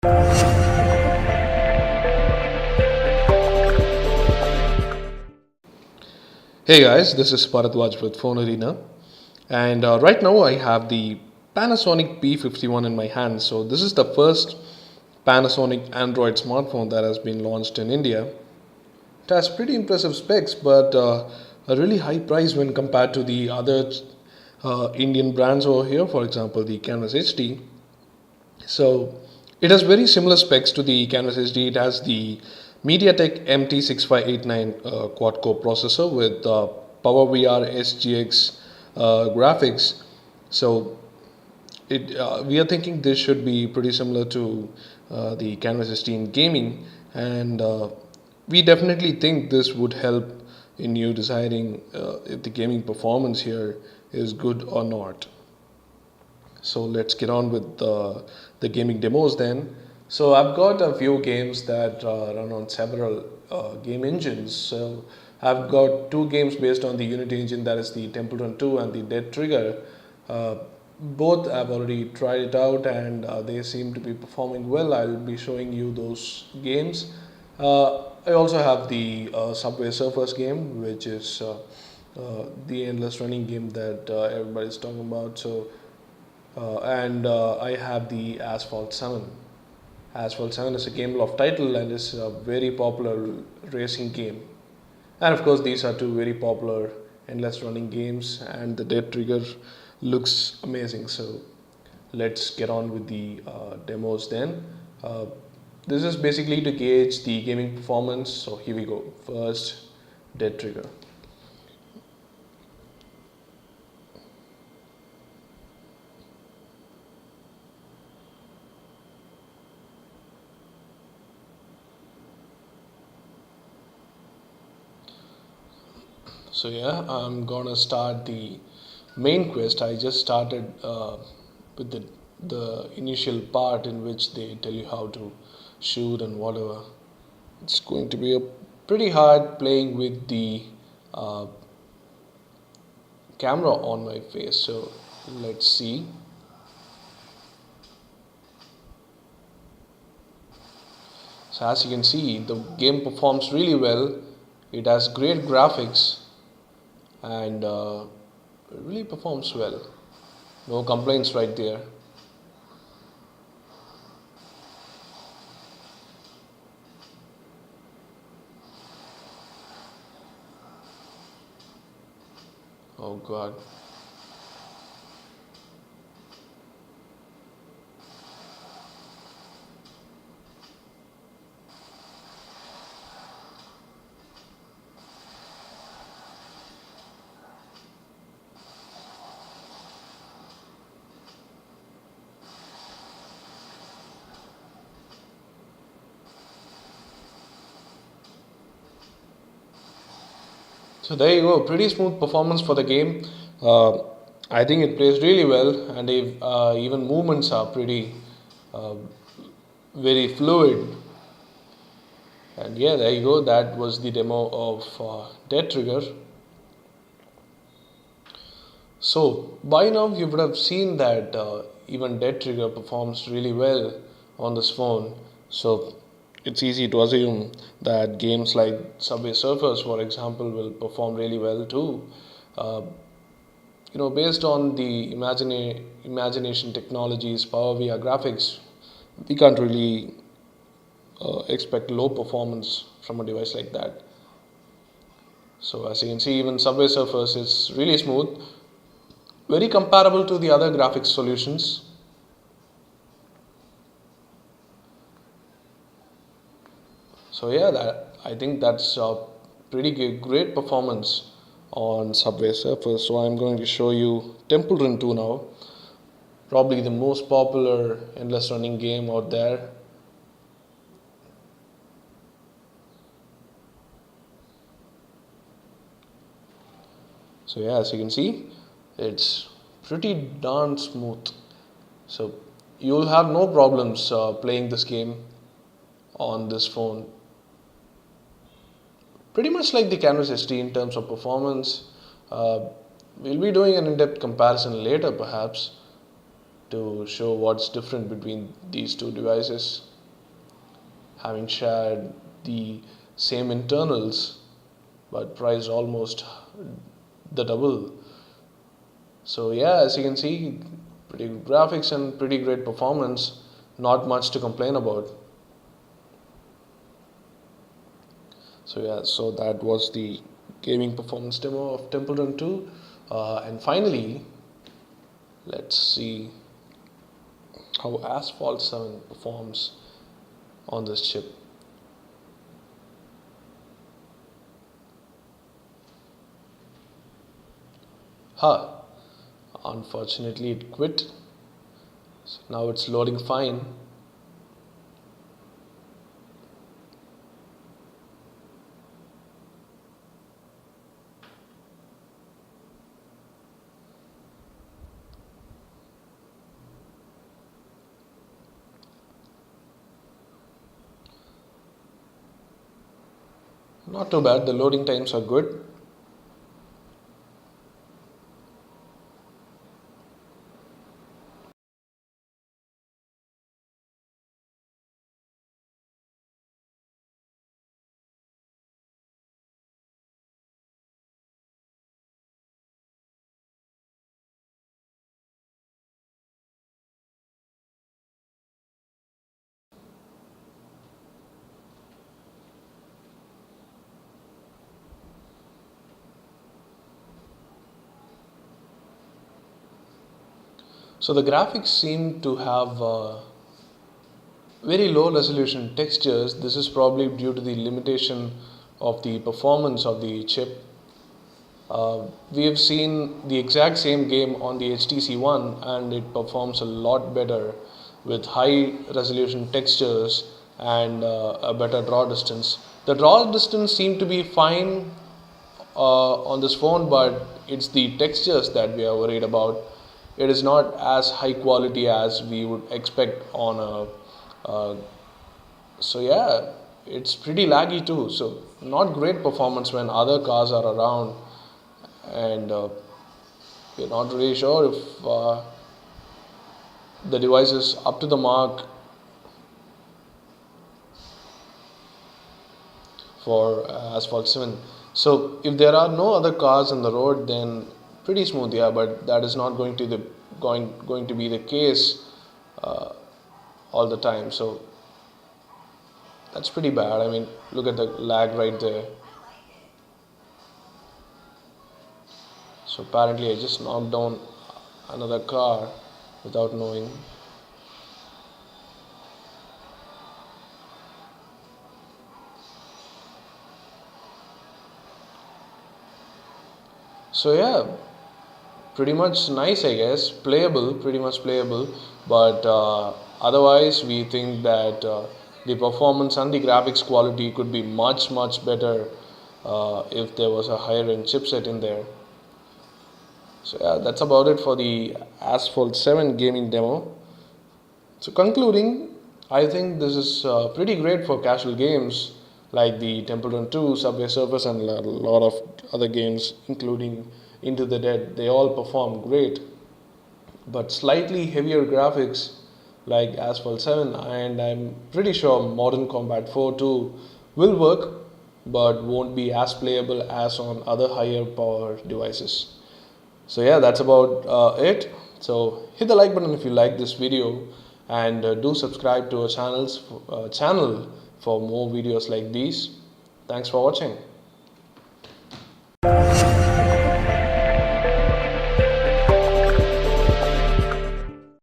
Hey guys, this is Bharadwaj with Phone Arena, and right now I have the Panasonic P51 in my hand. So this is the first Panasonic Android smartphone that has been launched in India. It has pretty impressive specs, but a really high price when compared to the other Indian brands over here. For example, the Canvas HD. So it has very similar specs to the Canvas HD. It has the MediaTek MT6589 quad core processor with PowerVR SGX graphics. So we are thinking this should be pretty similar to the Canvas HD in gaming, and we definitely think this would help in you deciding if the gaming performance here is good or not. So let's get on with the gaming demos then. So I've got a few games that run on several game engines. So I've got two games based on the Unity engine, that is the Temple Run 2 and the Dead Trigger. Uh, Both I've already tried it out, and they seem to be performing well. I'll be showing you those games. I also have the Subway Surfers game, which is the endless running game that everybody's talking about. So and I have the Asphalt 7. Asphalt 7 is a game of title and is a very popular racing game. And of course, these are two very popular endless running games, and the Dead Trigger looks amazing. So let's get on with the demos then. Uh, this is basically to gauge the gaming performance. So here we go. First, Dead Trigger. So yeah, I'm gonna start the main quest. I just started with the initial part in which they tell you how to shoot and whatever. It's going to be a pretty hard playing with the uh, camera on my face. So let's see. So as you can see, the game performs really well. It has great graphics, and it really performs well. No complaints right there. Oh god. So there you go, pretty smooth performance for the game. I think it plays really well, and if, even movements are pretty uh, very fluid. And yeah, there you go. That was the demo of Dead Trigger. So by now you would have seen that even Dead Trigger performs really well on this phone. So it's easy to assume that games like Subway Surfers, for example, will perform really well too. Uh, Based on the imagination technologies, Power VR graphics, we can't really expect low performance from a device like that. So as you can see, even Subway Surfers is really smooth, very comparable to the other graphics solutions. So yeah, that I think that's a pretty great performance on Subway Surfers. So I'm going to show you Temple Run 2 now, probably the most popular endless running game out there. So yeah, as you can see, it's pretty darn smooth. So you'll have no problems playing this game on this phone. Pretty much like the Canvas SD in terms of performance. We'll be doing an in-depth comparison later perhaps to show what's different between these two devices. having shared the same internals but priced almost the double. So yeah, as you can see, pretty good graphics and pretty great performance. Not much to complain about. So yeah, so that was the gaming performance demo of Temple Run 2. And finally, let's see how Asphalt 7 performs on this chip. Unfortunately it quit. So now it's loading fine. Not too bad, the loading times are good. So the graphics seem to have very low resolution textures. This is probably due to the limitation of the performance of the chip. We have seen the exact same game on the HTC One and it performs a lot better with high resolution textures and a better draw distance. The draw distance seemed to be fine on this phone, but it's the textures that we are worried about. It is not as high quality as we would expect on so yeah, it's pretty laggy too. So not great performance when other cars are around, and we're not really sure if the device is up to the mark for Asphalt 7. So if there are no other cars on the road, then pretty smooth, yeah. But that is not going to be the case all the time. So that's pretty bad. I mean, look at the lag right there. So apparently, I just knocked down another car without knowing. So yeah, pretty much nice, I guess. Playable, pretty much playable. But otherwise, we think that the performance and the graphics quality could be much better if there was a higher end chipset in there. So yeah, that's about it for the Asphalt 7 gaming demo. So concluding, I think this is pretty great for casual games like the Temple Run 2, Subway Surfers, and a lot of other games, including Into the Dead. They all perform great, but slightly heavier graphics like Asphalt 7, and I'm pretty sure Modern Combat 4 too will work, but won't be as playable as on other higher power devices. So yeah, that's about it. So hit the like button if you like this video, and do subscribe to our channel for more videos like these. Thanks for watching.